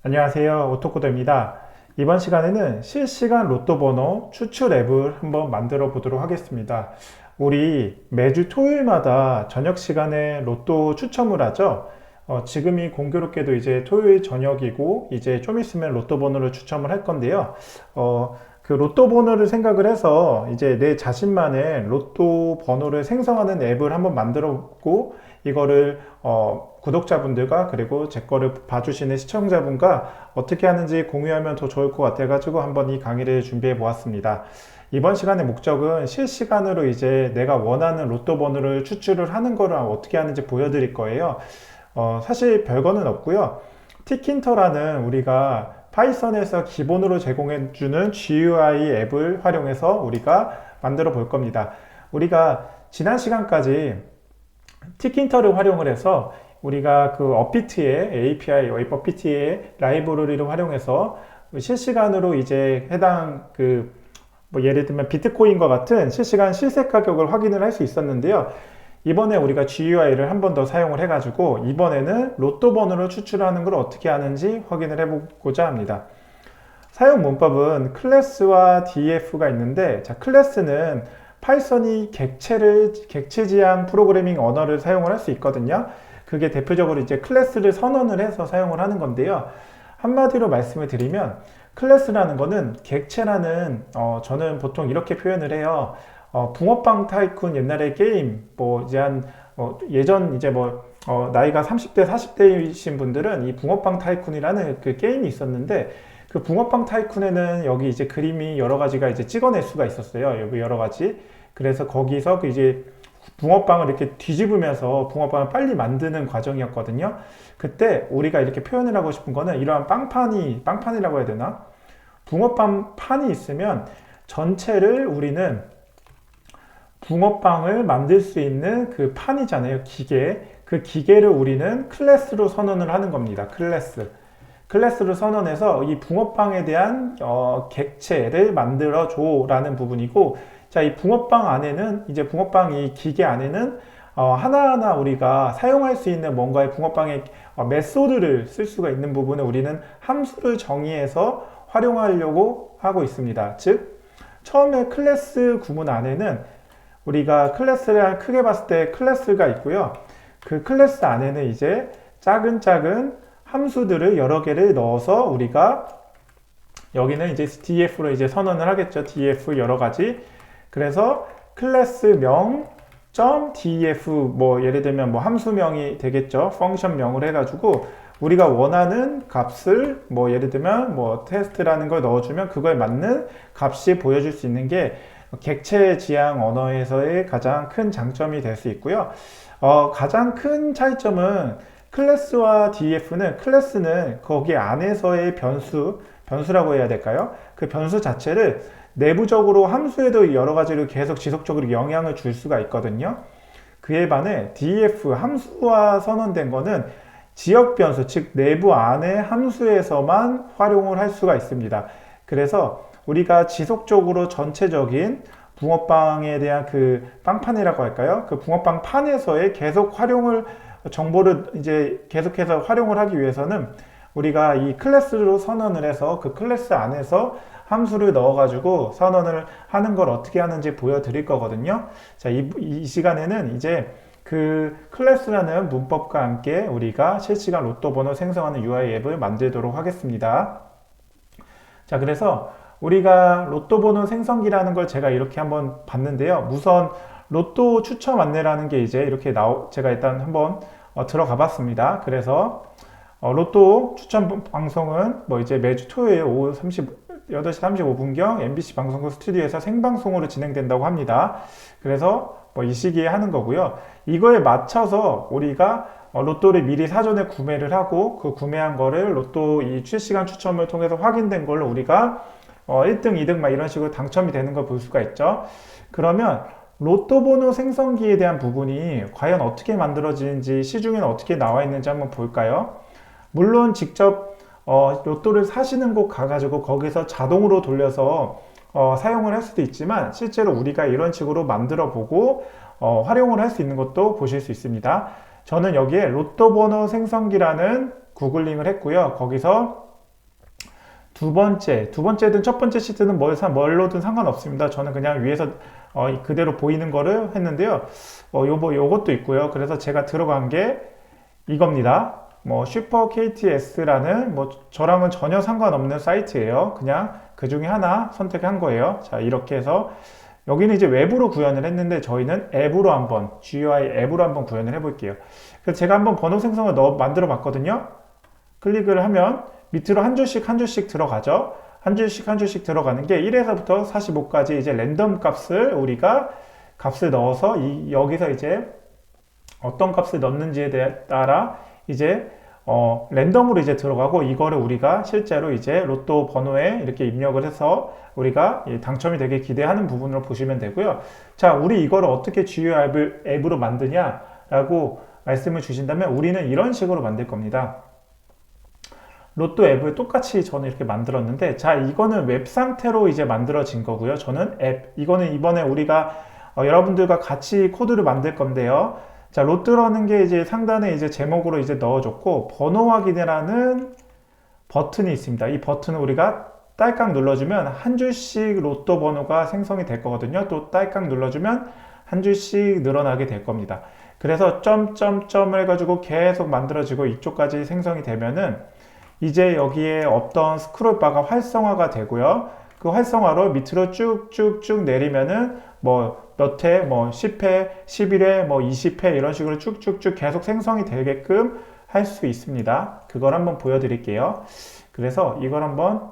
안녕하세요. 오토코드입니다. 이번 시간에는 실시간 로또 번호 추출 앱을 한번 만들어 보도록 하겠습니다. 우리 매주 토요일마다 저녁 시간에 로또 추첨을 하죠. 지금이 공교롭게도 이제 토요일 저녁이고 이제 좀 있으면 로또 번호를 추첨을 할 건데요. 그 로또 번호를 생각을 해서 이제 내 자신만의 로또 번호를 생성하는 앱을 한번 만들었고 이거를 구독자분들과 그리고 제 거를 봐주시는 시청자분과 어떻게 하는지 공유하면 더 좋을 것 같아가지고 한번 이 강의를 준비해 보았습니다. 이번 시간의 목적은 실시간으로 이제 내가 원하는 로또 번호를 추출을 하는 거를 어떻게 하는지 보여드릴 거예요. 사실 별거는 없고요. 티킨터라는 우리가 파이썬에서 기본으로 제공해주는 GUI 앱을 활용해서 우리가 만들어 볼 겁니다. 우리가 지난 시간까지 티킨터를 활용을 해서 우리가 그 어피트의 API, 웹 어피트의 라이브러리를 활용해서 실시간으로 이제 해당 뭐 예를 들면 비트코인과 같은 실시간 실세 가격을 확인을 할 수 있었는데요. 이번에 우리가 GUI를 한 번 더 사용을 해가지고 이번에는 로또 번호를 추출하는 걸 어떻게 하는지 확인을 해보고자 합니다. 사용 문법은 클래스와 df가 있는데, 자, 클래스는 파이썬이 객체 지향 프로그래밍 언어를 사용을 할 수 있거든요. 그게 대표적으로 이제 클래스를 선언을 해서 사용을 하는 건데요. 한마디로 말씀을 드리면 클래스라는 거는 객체라는 저는 보통 이렇게 표현을 해요. 붕어빵 타이쿤 옛날에 게임 뭐 이제 예전 이제 나이가 30대 40대이신 분들은 이 붕어빵 타이쿤이라는 그 게임이 있었는데 그 붕어빵 타이쿤에는 여기 이제 그림이 여러 가지가 이제 찍어낼 수가 있었어요. 여기 여러 가지. 그래서 거기서 그 이제 붕어빵을 이렇게 뒤집으면서 붕어빵을 빨리 만드는 과정이었거든요. 그때 우리가 이렇게 표현을 하고 싶은 거는 이러한 빵판이라고 해야 되나? 붕어빵 판이 있으면 전체를 우리는 붕어빵을 만들 수 있는 그 판이잖아요. 기계. 그 기계를 우리는 클래스로 선언을 하는 겁니다. 클래스를 선언해서 이 붕어빵에 대한 객체를 만들어 줘 라는 부분이고, 자, 이 붕어빵 안에는 이제 붕어빵 이 기계 안에는 하나하나 우리가 사용할 수 있는 뭔가의 붕어빵의 메소드를 쓸 수가 있는 부분을 우리는 함수를 정의해서 활용하려고 하고 있습니다. 즉 처음에 클래스 구문 안에는 우리가 클래스를 크게 봤을 때 클래스가 있고요. 그 클래스 안에는 이제 작은 함수들을 여러 개를 넣어서 우리가 여기는 이제 df로 이제 선언을 하겠죠. df 여러 가지. 그래서 클래스명 .df 뭐 예를 들면 뭐 함수명이 되겠죠. 펑션명을 해가지고 우리가 원하는 값을 뭐 예를 들면 뭐 테스트라는 걸 넣어주면 그거에 맞는 값이 보여줄 수 있는 게 객체 지향 언어에서의 가장 큰 장점이 될 수 있고요. 가장 큰 차이점은 클래스와 df는 클래스는 거기 안에서의 변수라고 해야 될까요? 그 변수 자체를 내부적으로 함수에도 여러 가지로 계속 지속적으로 영향을 줄 수가 있거든요. 그에 반해 df 함수와 선언된 거는 지역 변수, 즉 내부 안의 함수에서만 활용을 할 수가 있습니다. 그래서 우리가 지속적으로 전체적인 붕어빵에 대한 그 빵판이라고 할까요? 그 붕어빵 판에서의 계속 정보를 이제 계속해서 활용을 하기 위해서는 우리가 이 클래스로 선언을 해서 그 클래스 안에서 함수를 넣어가지고 선언을 하는 걸 어떻게 하는지 보여드릴 거거든요. 자, 이 시간에는 이제 그 클래스라는 문법과 함께 우리가 실시간 로또 번호 생성하는 UI 앱을 만들도록 하겠습니다. 자, 그래서 우리가 로또 번호 생성기라는 걸 제가 이렇게 한번 봤는데요. 우선 로또 추첨 안내라는 게 이제 이렇게 제가 일단 한번 들어가 봤습니다. 그래서 로또 추첨 방송은 뭐 이제 매주 토요일 오후 8시 35분경 MBC 방송국 스튜디오에서 생방송으로 진행된다고 합니다. 그래서 뭐 이 시기에 하는 거고요. 이거에 맞춰서 우리가 로또를 미리 사전에 구매를 하고 그 구매한 거를 로또 이 실시간 추첨을 통해서 확인된 걸로 우리가 1등, 2등 막 이런 식으로 당첨이 되는 걸 볼 수가 있죠. 그러면 로또 번호 생성기에 대한 부분이 과연 어떻게 만들어지는지 시중에는 어떻게 나와 있는지 한번 볼까요? 물론 직접 로또를 사시는 곳 가가지고 거기서 자동으로 돌려서 사용을 할 수도 있지만 실제로 우리가 이런 식으로 만들어 보고 활용을 할 수 있는 것도 보실 수 있습니다. 저는 여기에 로또 번호 생성기라는 구글링을 했고요. 거기서 두 번째든 첫 번째 시트는 뭘로든 상관없습니다. 저는 그냥 위에서 그대로 보이는 거를 했는데요. 요것도 있고요. 그래서 제가 들어간 게 이겁니다. 뭐 슈퍼 KTS라는 뭐 저랑은 전혀 상관없는 사이트예요. 그냥 그 중에 하나 선택한 거예요. 자, 이렇게 해서 여기는 이제 웹으로 구현을 했는데 저희는 앱으로 한번 GUI 앱으로 한번 구현을 해 볼게요. 그래서 제가 한번 번호 생성을 만들어 봤거든요. 클릭을 하면 밑으로 한 줄씩 한 줄씩 들어가죠. 한 줄씩 한 줄씩 들어가는 게 1에서부터 45까지 이제 랜덤 값을 우리가 값을 넣어서 여기서 이제 어떤 값을 넣는지에 따라 이제 랜덤으로 이제 들어가고, 이거를 우리가 실제로 이제 로또 번호에 이렇게 입력을 해서 우리가 당첨이 되게 기대하는 부분으로 보시면 되고요. 자, 우리 이거를 어떻게 GUI 앱으로 만드냐라고 말씀을 주신다면 우리는 이런 식으로 만들 겁니다. 로또 앱을 똑같이 저는 이렇게 만들었는데, 자, 이거는 웹 상태로 이제 만들어진 거고요. 저는 앱, 이거는 이번에 우리가 여러분들과 같이 코드를 만들 건데요. 자, 로또라는 게 이제 상단에 이제 제목으로 이제 넣어줬고, 번호 확인이라는 버튼이 있습니다. 이 버튼을 우리가 딸깍 눌러주면 한 줄씩 로또 번호가 생성이 될 거거든요. 또 딸깍 눌러주면 한 줄씩 늘어나게 될 겁니다. 그래서 점점점을 해가지고 계속 만들어지고 이쪽까지 생성이 되면은 이제 여기에 없던 스크롤바가 활성화가 되고요. 그 활성화로 밑으로 쭉쭉쭉 내리면은 뭐 몇 회, 뭐 10회, 11회, 뭐 20회 이런 식으로 쭉쭉쭉 계속 생성이 되게끔 할 수 있습니다. 그걸 한번 보여드릴게요. 그래서 이걸 한번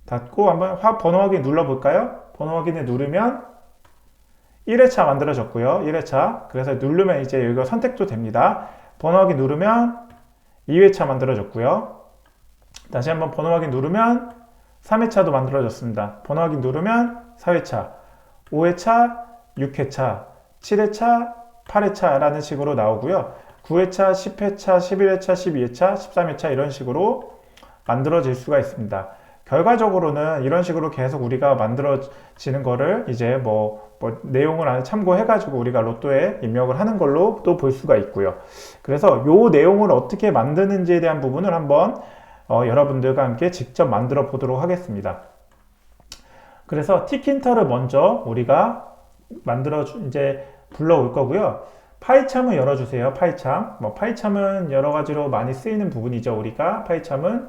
닫고 한번 번호 확인 눌러볼까요? 번호 확인을 누르면 1회차 만들어졌고요. 1회차. 그래서 누르면 이제 여기가 선택도 됩니다. 번호 확인 누르면 2회차 만들어졌고요. 다시 한번 번호 확인 누르면 3회차도 만들어졌습니다. 번호 확인 누르면 4회차, 5회차, 6회차, 7회차, 8회차 라는 식으로 나오고요. 9회차, 10회차, 11회차, 12회차, 13회차 이런 식으로 만들어질 수가 있습니다. 결과적으로는 이런 식으로 계속 우리가 만들어지는 거를 이제 뭐 내용을 참고해 가지고 우리가 로또에 입력을 하는 걸로 또 볼 수가 있고요. 그래서 요 내용을 어떻게 만드는지에 대한 부분을 한번 여러분들과 함께 직접 만들어 보도록 하겠습니다. 그래서 티킨터를 먼저 우리가 이제 불러올 거고요. 파이참을 열어주세요. 파이참. 파이참은 여러 가지로 많이 쓰이는 부분이죠. 우리가 파이참은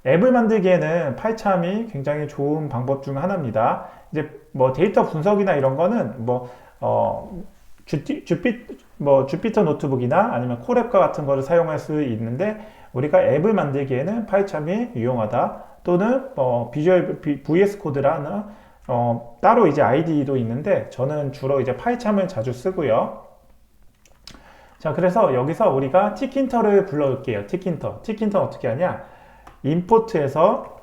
앱을 만들기에는 파이참이 굉장히 좋은 방법 중 하나입니다. 이제 뭐 데이터 분석이나 이런 거는 주피터 노트북이나 아니면 콜앱과 같은 거를 사용할 수 있는데, 우리가 앱을 만들기에는 파이참이 유용하다. 또는 비주얼 VS 코드라는 따로 이제 IDE도 있는데 저는 주로 이제 파이참을 자주 쓰고요. 자, 그래서 여기서 우리가 티킨터를 불러올게요. 티킨터는 어떻게 하냐? 임포트에서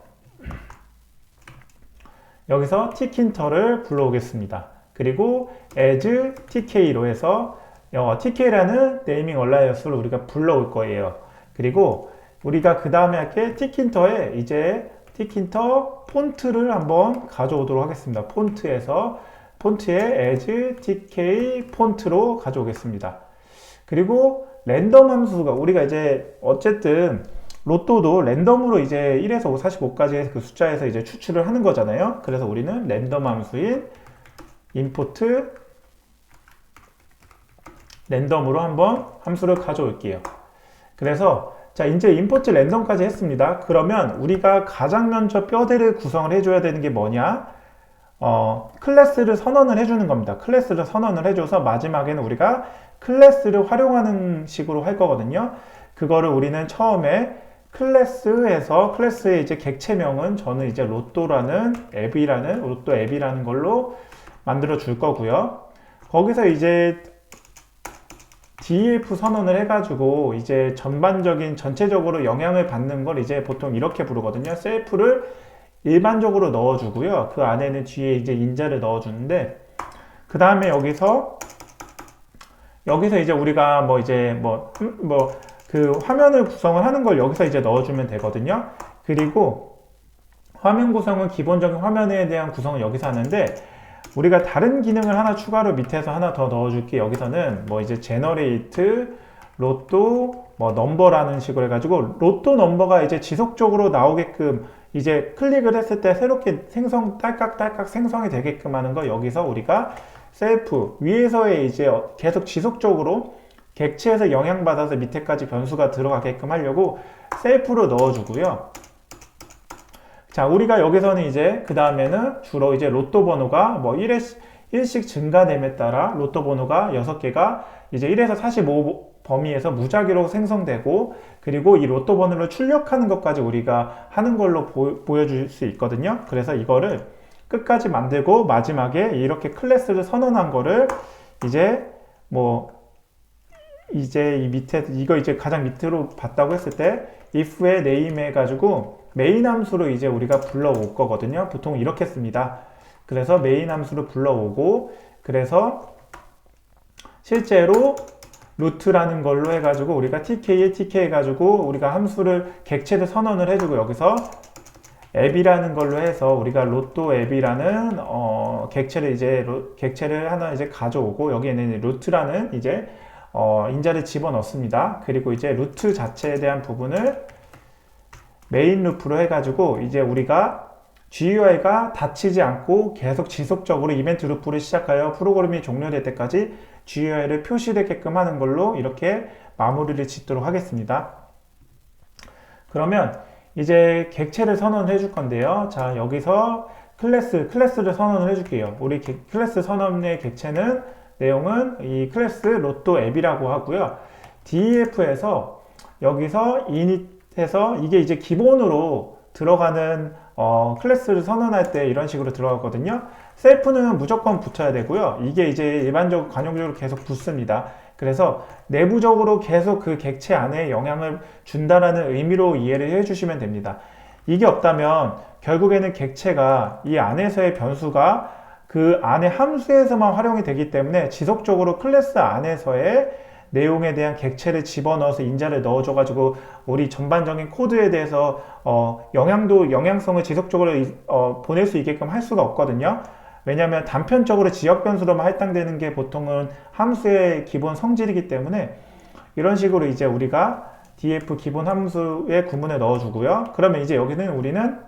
여기서 티킨터를 불러오겠습니다. 그리고 as tk로 해서 tk라는 네이밍 얼라이언스를 우리가 불러올 거예요. 그리고 우리가 그 다음에 할게 티킨터에 이제 티킨터 폰트를 한번 가져오도록 하겠습니다. 폰트에 as tk 폰트로 가져오겠습니다. 그리고 랜덤 함수가 우리가 이제 어쨌든 로또도 랜덤으로 이제 1에서 45까지의 그 숫자에서 이제 추출을 하는 거잖아요. 그래서 우리는 랜덤 함수인 import 랜덤으로 한번 함수를 가져올게요. 그래서 자, 이제 임포트 랜덤까지 했습니다. 그러면 우리가 가장 먼저 뼈대를 구성을 해줘야 되는 게 뭐냐? 클래스를 선언을 해주는 겁니다. 클래스를 선언을 해줘서 마지막에는 우리가 클래스를 활용하는 식으로 할 거거든요. 그거를 우리는 처음에 클래스의 이제 객체명은 저는 이제 로또 앱이라는 걸로 만들어 줄 거고요. 거기서 이제 def 선언을 해가지고 이제 전체적으로 영향을 받는 걸 이제 보통 이렇게 부르거든요. 셀프를 일반적으로 넣어주고요. 그 안에는 뒤에 이제 인자를 넣어주는데, 그 다음에 여기서 이제 우리가 그 화면을 구성을 하는 걸 여기서 이제 넣어주면 되거든요. 그리고 화면 구성은 기본적인 화면에 대한 구성을 여기서 하는데, 우리가 다른 기능을 하나 추가로 밑에서 하나 더 넣어줄게. 여기서는 이제 generate 로또 뭐 넘버라는 식으로 해가지고 로또 넘버가 이제 지속적으로 나오게끔 이제 클릭을 했을 때 새롭게 딸깍딸깍 생성이 되게끔 하는 거, 여기서 우리가 셀프 위에서의 이제 계속 지속적으로 객체에서 영향받아서 밑에까지 변수가 들어가게끔 하려고 셀프로 넣어주고요. 자, 우리가 여기서는 이제 그 다음에는 주로 이제 로또 번호가 뭐 1씩 증가됨에 따라 로또 번호가 6개가 이제 1에서 45 범위에서 무작위로 생성되고, 그리고 이 로또 번호를 출력하는 것까지 우리가 하는 걸로 보여줄 수 있거든요. 그래서 이거를 끝까지 만들고 마지막에 이렇게 클래스를 선언한 거를 이제 이제 이 밑에 이거 이제 가장 밑으로 봤다고 했을 때 if의 name 해가지고 메인 함수로 이제 우리가 불러올 거거든요. 보통 이렇게 씁니다. 그래서 메인 함수로 불러오고, 그래서 실제로 루트라는 걸로 해가지고 우리가 tk 해가지고 우리가 함수를 객체를 선언을 해주고, 여기서 앱이라는 걸로 해서 우리가 로또 앱이라는 객체를 하나 이제 가져오고, 여기에는 루트라는 이제 인자를 집어넣습니다. 그리고 이제 루트 자체에 대한 부분을 메인 루프로 해가지고 이제 우리가 GUI가 닫히지 않고 계속 지속적으로 이벤트 루프를 시작하여 프로그램이 종료될 때까지 GUI를 표시되게끔 하는 걸로 이렇게 마무리를 짓도록 하겠습니다. 그러면 이제 객체를 선언을 해줄 건데요. 자, 여기서 클래스를 선언을 해줄게요. 우리 클래스 선언의 객체는 내용은 이 클래스 로또 앱이라고 하고요. def에서 여기서 init해서 이게 이제 기본으로 들어가는 클래스를 선언할 때 이런 식으로 들어가거든요. 셀프는 무조건 붙여야 되고요. 이게 이제 일반적으로 관용적으로 계속 붙습니다. 그래서 내부적으로 계속 그 객체 안에 영향을 준다라는 의미로 이해를 해주시면 됩니다. 이게 없다면 결국에는 객체가 이 안에서의 변수가 그 안에 함수에서만 활용이 되기 때문에 지속적으로 클래스 안에서의 내용에 대한 객체를 집어넣어서 인자를 넣어줘가지고 우리 전반적인 코드에 대해서 영향성을 지속적으로 보낼 수 있게끔 할 수가 없거든요. 왜냐하면 단편적으로 지역 변수로만 할당되는 게 보통은 함수의 기본 성질이기 때문에 이런 식으로 이제 우리가 df 기본 함수의 구문에 넣어주고요. 그러면 이제 여기는 우리는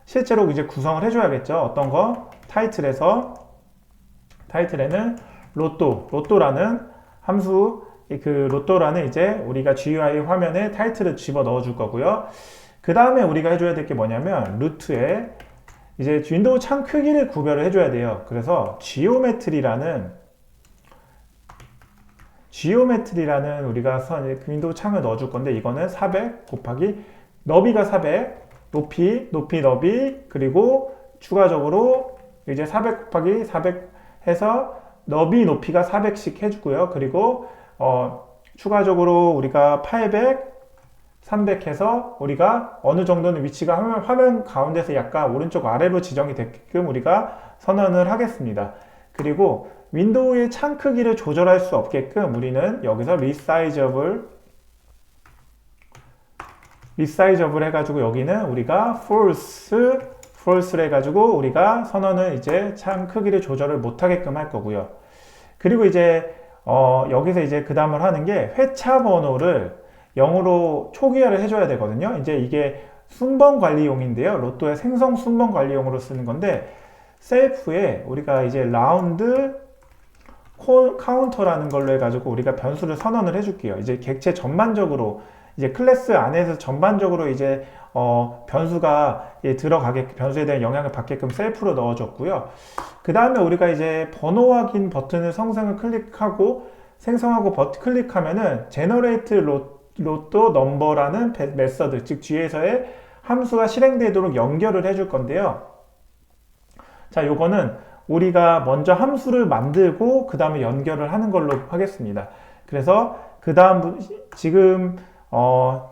실제로 이제 구성을 해줘야겠죠. 어떤 거? 타이틀에는 로또라는 함수, 그 로또라는 이제 우리가 GUI 화면에 타이틀을 집어 넣어 줄 거고요. 그 다음에 우리가 해줘야 될 게 뭐냐면 루트에 이제 윈도우 창 크기를 구별을 해줘야 돼요. 그래서 지오메트리라는 우리가 윈도우 창을 넣어 줄 건데, 이거는 400 곱하기 너비가 400, 높이, 그리고 추가적으로 이제 400 곱하기 400 해서 너비 높이가 400씩 해주고요. 그리고 추가적으로 우리가 800, 300 해서 우리가 어느 정도는 위치가 화면 가운데서 약간 오른쪽 아래로 지정이 되게끔 우리가 선언을 하겠습니다. 그리고 윈도우의 창 크기를 조절할 수 없게끔 우리는 여기서 리사이저블 해가지고 여기는 우리가 false를 해가지고 우리가 선언을 이제 창 크기를 조절을 못하게끔 할 거고요. 그리고 이제 여기서 이제 그 다음을 하는 게 회차 번호를 0으로 초기화를 해줘야 되거든요. 이제 이게 순번 관리용인데요. 로또의 생성 순번 관리용으로 쓰는 건데, 셀프에 우리가 이제 라운드 카운터라는 걸로 해가지고 우리가 변수를 선언을 해줄게요. 이제 객체 전반적으로 이제 클래스 안에서 전반적으로 이제 변수가 변수에 대한 영향을 받게끔 셀프로 넣어줬고요. 그 다음에 우리가 이제 번호 확인 버튼을 생성하고 클릭하면은 generate 로또 넘버라는 메서드, 즉 뒤에서의 함수가 실행되도록 연결을 해줄 건데요. 자, 요거는 우리가 먼저 함수를 만들고 그 다음에 연결을 하는 걸로 하겠습니다. 그래서 그 다음 지금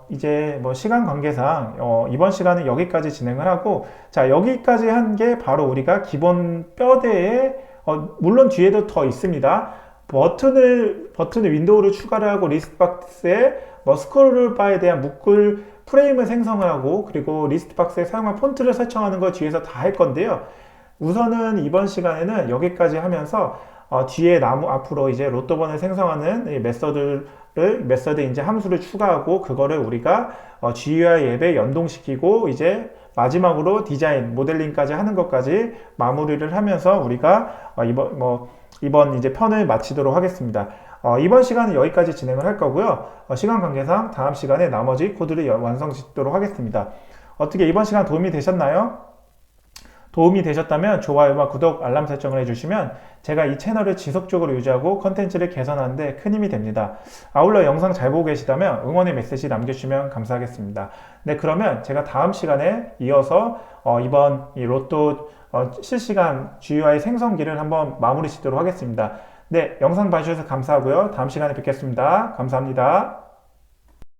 이제 뭐 시간 관계상 이번 시간은 여기까지 진행을 하고, 자, 여기까지 한 게 바로 우리가 기본 뼈대에 물론 뒤에도 더 있습니다. 버튼을 윈도우를 추가를 하고 리스트 박스에 뭐 스크롤 바에 대한 묶을 프레임을 생성을 하고, 그리고 리스트 박스에 사용한 폰트를 설정하는 걸 뒤에서 다 할 건데요. 우선은 이번 시간에는 여기까지 하면서 뒤에 앞으로 이제 로또번을 생성하는 이 메서드를 메서드 이제 함수를 추가하고 그거를 우리가 GUI 앱에 연동시키고 이제 마지막으로 디자인, 모델링까지 하는 것까지 마무리를 하면서 우리가 이번 이제 편을 마치도록 하겠습니다. 이번 시간은 여기까지 진행을 할 거고요. 시간 관계상 다음 시간에 나머지 코드를 완성짓도록 하겠습니다. 어떻게 이번 시간 도움이 되셨나요? 도움이 되셨다면 좋아요와 구독, 알람 설정을 해주시면 제가 이 채널을 지속적으로 유지하고 컨텐츠를 개선하는 데 큰 힘이 됩니다. 아울러 영상 잘 보고 계시다면 응원의 메시지 남겨주시면 감사하겠습니다. 네, 그러면 제가 다음 시간에 이어서 이번 이 로또 실시간 GUI 생성기를 한번 마무리 짓도록 하겠습니다. 네, 영상 봐주셔서 감사하고요. 다음 시간에 뵙겠습니다. 감사합니다.